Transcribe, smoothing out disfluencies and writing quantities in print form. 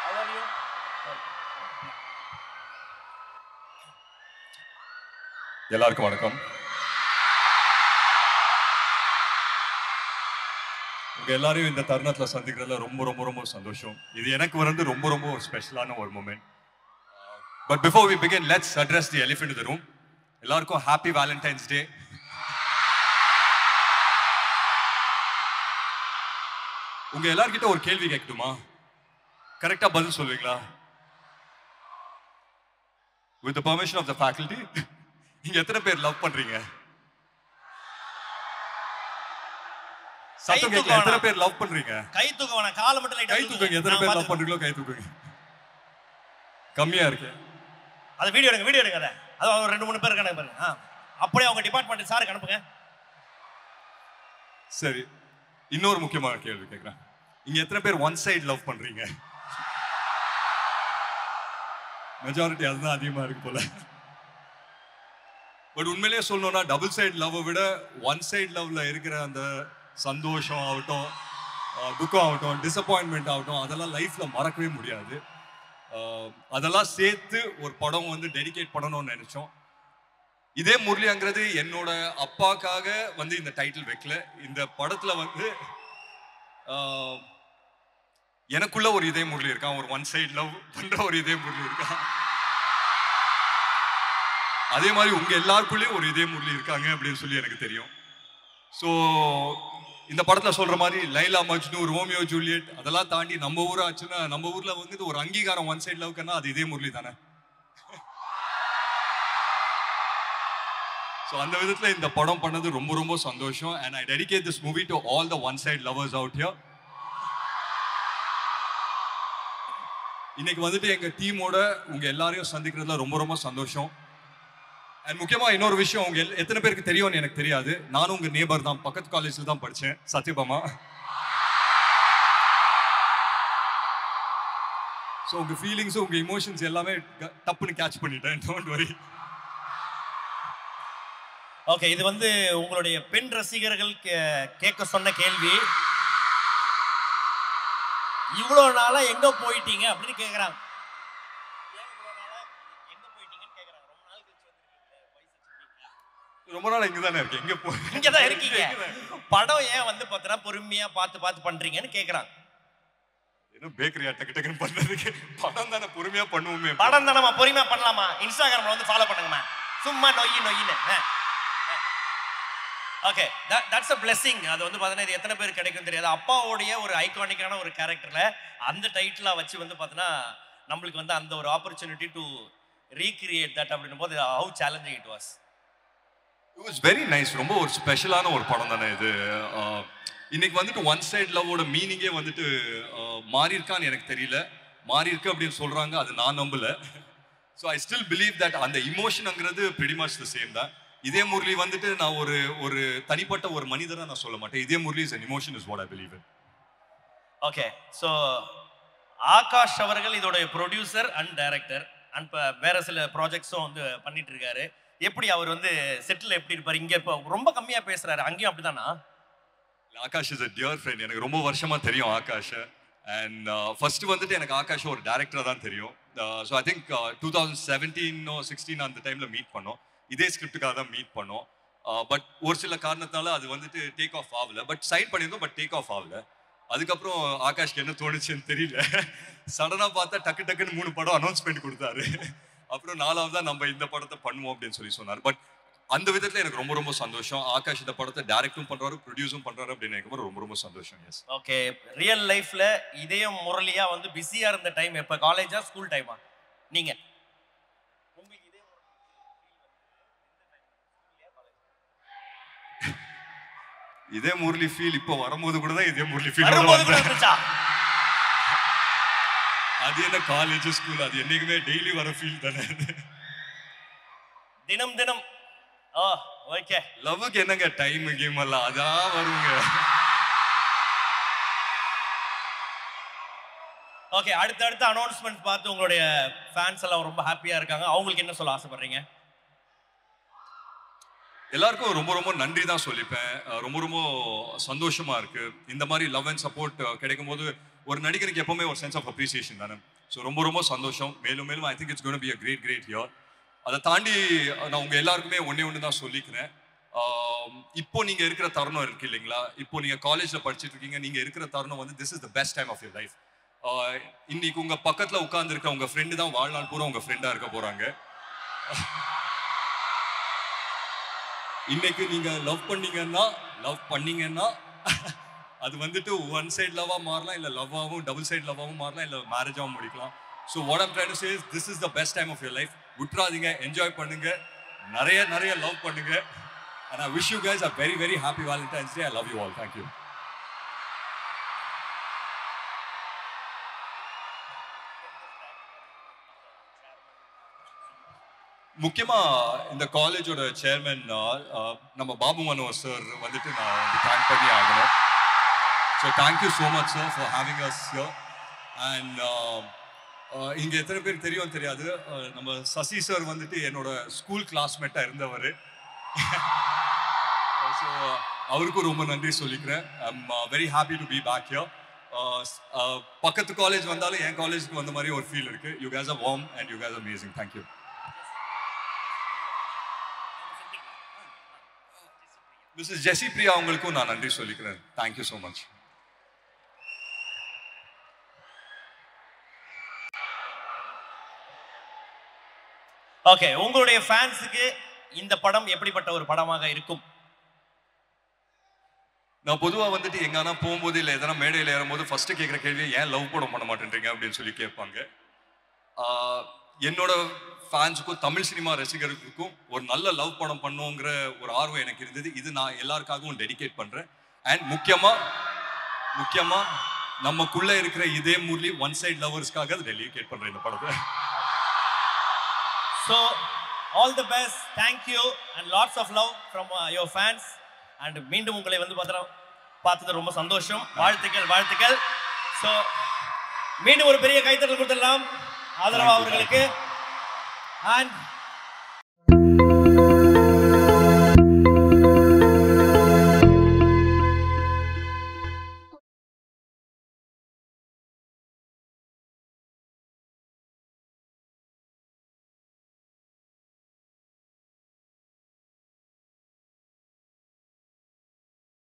How are you? எல்லாருக்கும் வணக்கம். உங்க எல்லாரையும் இந்த தருணத்துல சந்திக்கிறதுல ரொம்ப ரொம்ப ரொம்ப சந்தோஷம். இது எனக்கு வந்து ரொம்ப ரொம்ப ஒரு ஸ்பெஷலான ஒரு moment. But before we begin, let's address the elephant in the room. எல்லாருக்கும் ஹாப்பி வேலண்டைன்ஸ் டே. உங்க எல்லார்கிட்ட ஒரு கேள்வி கேட்கட்டுமா? கரெக்டா பதில் சொல்வீங்களா? With the permission of the faculty, நீங்க எத்தனை பேர் லவ் பண்றீங்க? சத்தம் கேட்கல. எத்தனை பேர் லவ் பண்றீங்க? கை தூக்குவானா? கால மட்டும் லைட்டா கை தூக்குங்க. எத்தனை பேர் லவ் பண்றீங்களோ கை தூக்குங்க. கம்மியா இருக்கு. அது வீடியோ எடுங்க அத. அது ஒரு 2-3 பேர் இருக்காங்க பாருங்க. அப்படியே அவங்க டிபார்ட்மென்ட் சாருக்கு அனுப்புங்க. சரி, இன்னொரு முக்கியமான கேள்வி கேட்கிறேன். இங்க எத்தனை பேர் ஒன் சைடு லவ் பண்றீங்க? மெஜாரிட்டி அதுதான் அதிகமா இருக்கு போல. பட் உண்மையிலேயே சொல்லணும்னா டபுள் சைடு லவ்வை விட ஒன் சைடு லவ்ல இருக்கிற அந்த சந்தோஷம் ஆகட்டும், துக்கம் ஆகட்டும், டிசப்பாயின்மெண்ட் ஆகட்டும், அதெல்லாம் லைஃப்ல மறக்கவே முடியாது. அதெல்லாம் சேர்த்து ஒரு படம் வந்து டெடிகேட் பண்ணணும்னு நினைச்சோம். இதே முரளிங்கிறது என்னோட அப்பாக்காக வந்து இந்த டைட்டில் வைக்கல. இந்த படத்துல வந்து எனக்குள்ள ஒரு இதே முரளி இருக்கான், ஒரு ஒன் சைடு லவ் பண்ற ஒரு இதே முரளி இருக்கான். அதே மாதிரி உங்க எல்லாருக்குள்ளேயும் ஒரு இதே முரளி இருக்காங்க அப்படின்னு சொல்லி எனக்கு தெரியும். ஸோ இந்த படத்துல சொல்ற மாதிரி லைலா மஜ்னு, ரோமியோ ஜூலியட் அதெல்லாம் தாண்டி நம்ம ஊர் ஆச்சுன்னா, நம்ம ஊர்ல வந்து ஒரு அங்கீகாரம் ஒன் சைடு லவ்க்குன்னா அது இதே முரளி தானே. ஸோ அந்த விதத்துல இந்த படம் பண்ணது ரொம்ப ரொம்ப சந்தோஷம். And I dedicate this movie to all the one side lovers out here. இன்னைக்கு வந்துட்டு எங்க டீமோட உங்க எல்லாரையும் சந்திக்கிறதுல ரொம்ப ரொம்ப சந்தோஷம். அண்ட் முக்கியமா இன்னொரு விஷயம், உங்க எத்தனை பேருக்கு தெரியும்னு எனக்கு தெரியாது. நானும் உங்க நேபர் தான், பக்கத்து காலேஜ்ல தான் படிச்சேன், சத்யபாமா. ஸோ உங்க ஃபீலிங்ஸ், உங்க இமோஷன்ஸ் எல்லாமே டப்புன்னு கேட்ச் பண்ணிட்டேன். Don't worry. ஓகே, இது வந்து உங்களுடைய பெண் ரசிகர்கள் கேட்க சொன்ன கேள்வி. இவ்வளவு நாளா எங்க போயிட்டீங்க அப்படின்னு கேக்குறாங்க. ரொம்ப நாள் இங்க தானே இருக்கேன். இங்க தான் இருக்கீங்க. படம் ஏன் வந்து பார்த்தா பொறுமையா பார்த்து பண்றீங்கன்னு கேக்குறாங்க. என்ன பேக்கரியா டக்கு டக்குன்னு பண்றதுக்கு? படம் தானே, பொறுமையா பண்ணுவோமே. படம் தானே, பொறுமையா பண்ணலாமா? இன்ஸ்டாகிராம்ல வந்து ஃபாலோ பண்ணுங்கம்மா. சும்மா நொய்யின்னு. Okay, that's a blessing. அது வந்து பார்த்தீங்கன்னா இது எத்தனை பேர் கிடைக்கும் தெரியாது. அப்பாவோடைய ஒரு ஐகானிக்கான ஒரு கேரக்டர்ல அந்த டைட்டிலா வச்சு வந்து பார்த்தீங்கன்னா நம்மளுக்கு வந்து அந்த ஒரு ஆப்பர்ச்சுனிட்டி டு ரீக்ரியேட் தட் அப்படின்னும் போது how challenging it was. It was very nice. ரொம்ப ஒரு ஸ்பெஷலான ஒரு படம் தானே இது. இன்னைக்கு வந்துட்டு ஒன் சைடு லவ்வோட மீனிங்கே வந்துட்டு மாறி இருக்கான்னு எனக்கு தெரியல. மாறி இருக்கு அப்படின்னு சொல்றாங்க, அது நான் நம்பல. So I still believe that அந்த இமோஷனுங்கிறது pretty much the same தான். இதே முரளி வந்துட்டு நான் ஒரு தனிப்பட்ட ஒரு மனிதரா நான் சொல்ல மாட்டேன். இதே Murali is an emotion is what I believe in. Okay, so Akash அவர்கள் இதோட ப்ரொடியூசர் அண்ட் டைரக்டர் அண்ட் வேற சில ப்ராஜெக்ட்ஸும் வந்து பண்ணிட்டு இருக்காரு. எப்படி அவர் வந்து செட்டில் எப்படி இருப்பாரு? இங்க இப்போ ரொம்ப கம்மியா பேசுறாரு, அங்கேயும் அப்படிதானா? Akash is a dear friend. எனக்கு ரொம்ப வருஷமா தெரியும் ஆகாஷ். அண்ட் ஃபர்ஸ்ட் வந்துட்டு எனக்கு ஆகாஷ் ஒரு டைரக்டரா தான் தெரியும். ஸோ ஐ திங்க் 2017-16 அந்த டைம்ல மீட் பண்ணோம். இதே ஸ்கிரிப்டுக்காக தான் மீட் பண்ணோம். பட் ஒரு சில காரணத்தால அது வந்துட்டு டேக் ஆஃப் ஆகல. பட் சைன் பண்ணியிருந்தோம், பட் டேக் ஆஃப் ஆகல. அதுக்கப்புறம் ஆகாஷ்க்கு என்ன தோணுச்சுன்னு தெரியல. சடனா பார்த்தா டக்குன்னு 3 படம் அனௌன்ஸ்மெண்ட் கொடுத்தாரு. அப்புறம் 4வது நம்ம இந்த படத்தை பண்ணுவோம் அப்படின்னு சொன்னார். பட் அந்த விதத்துல எனக்கு ரொம்ப ரொம்ப சந்தோஷம். ஆகாஷ் இந்த படத்தை டைரக்டும் பண்றாரு, ப்ரொடியூஸும் பண்றாரு அப்படின்னு எனக்கு ரொம்ப ரொம்ப சந்தோஷம். எஸ். ஓகே, ரியல் லைஃப்ல இதயம் முரளியா வந்து பிஸியா இருந்த டைம் எப்ப? காலேஜா, ஸ்கூல் டைமா? நீங்க இதே முரளி ஃபீல் இப்போ வரும்போது கூட தான் இதே முரளி ஃபீல் இருந்துச்சா? அது என்ன காலேஜ் ஸ்கூல், அது என்னைக்குமே டெய்லி வர ஃபீல் தானே. தினம் ஓகே. லவ்வுக்கு என்னங்க டைம் கேம் எல்லாம் அதான் வருங்க. ஓகே, அடுத்த அனௌன்ஸ்மெண்ட் பார்த்து உங்களுடைய ஃபேன்ஸ் எல்லாம் ரொம்ப ஹாப்பியா இருக்காங்க. அவங்களுக்கு என்ன சொல்ல ஆசைப்படுறீங்க? எல்லாருக்கும் ரொம்ப ரொம்ப நன்றி தான் சொல்லிப்பேன். ரொம்ப ரொம்ப சந்தோஷமா இருக்கு. இந்த மாதிரி லவ் அண்ட் சப்போர்ட் கிடைக்கும் போது ஒரு நடிகருக்கு எப்பவுமே ஒரு சென்ஸ் ஆஃப் அப்ரிசியேஷன் தானே. ஸோ ரொம்ப ரொம்ப சந்தோஷம். மேலும் மேலும் I think it's going to be a great year. அதை தாண்டி நான் உங்க எல்லாருக்குமே ஒண்ணு தான் சொல்லிக்கிறேன். இப்போ நீங்க இருக்கிற தருணம் இருக்கு இல்லைங்களா, இப்போ நீங்க காலேஜ்ல படிச்சுட்டு இருக்கீங்க, நீங்க இருக்கிற தருணம் வந்து this is the best time of your life. இன்னைக்கு உங்க பக்கத்துல உட்கார்ந்து இருக்க உங்க ஃப்ரெண்டு தான் வாழ்நாள் பூரா உங்க ஃப்ரெண்டா இருக்க போறாங்க. இன்னைக்கு நீங்க லவ் பண்ணீங்கன்னா அது வந்துட்டு ஒன் சைடு லவ்வா மாறலாம், இல்ல லவ்வாவும் டபுள் சைடு லவ்வாவும் மாறலாம், இல்ல மேரேஜாவும் முடிக்கலாம். So what I'm trying to say is this is the best time of your life. விட்டுறாதீங்க, என்ஜாய் பண்ணுங்க, நிறைய லவ் பண்ணுங்க. And I wish you guys a very happy Valentine's Day. I love you all. Thank you. முக்கியமா இந்த காலேஜோட chairman நம்ம Babu Manohar sir வந்துட்டு நான் தேங்க் பண்ணி ஆகணும். So thank you so much sir for having as here. And இங்கே எத்தனை பேர் தெரியும் தெரியாது, நம்ம சசி சார் வந்துட்டு என்னோட ஸ்கூல் கிளாஸ்மேட்டாக இருந்தவர். ஸோ அவருக்கும் ரொம்ப நன்றி சொல்லிக்கிறேன். I'm very happy to be back here. பக்கத்து காலேஜ் வந்தாலும் என் காலேஜுக்கு வந்த மாதிரி ஒரு ஃபீல் இருக்கு. You guys are warm and you guys are amazing. Thank you. Mrs Jessy Priya அவங்களுக்கும் நான் நன்றி சொல்லிக்கிறேன். Thank you so much. ஓகே, உங்களுடைய ஃபேன்ஸுக்கு இந்த படம் எப்படிப்பட்ட ஒரு படமாக இருக்கும்? நான் பொதுவாக வந்துட்டு எங்கன்னா போகும்போது இல்லை எதனா மேடையில் ஏறும்போது ஃபர்ஸ்ட் கேட்குற கேள்வி ஏன் லவ் படம் பண்ண மாட்டேன்றீங்க அப்படின்னு சொல்லி கேட்பாங்க. என்னோட ஃபேன்ஸுக்கும் தமிழ் சினிமா ரசிகர்களுக்கும் ஒரு நல்ல லவ் படம் பண்ணுங்கிற ஒரு ஆர்வம் எனக்கு இருந்தது. இது நான் எல்லாருக்காகவும் டெடிகேட் பண்ணுறேன். அண்ட் முக்கியமாக நமக்குள்ளே இருக்கிற இதே முரளி ஒன் சைட் லவர்ஸ்க்காக அதை டெடிகேட் பண்ணுறேன் இந்த படத்தை. So all the best, thank you and lots of love from your fans. And மீண்டும் உங்களை வந்து பார்த்தது ரொம்ப சந்தோஷம். வாழ்த்துக்கள். ஸோ மீண்டும் ஒரு பெரிய கைத்தட்டல் கொடுத்துடலாம் ஆதரவா அவர்களுக்கு. அண்ட்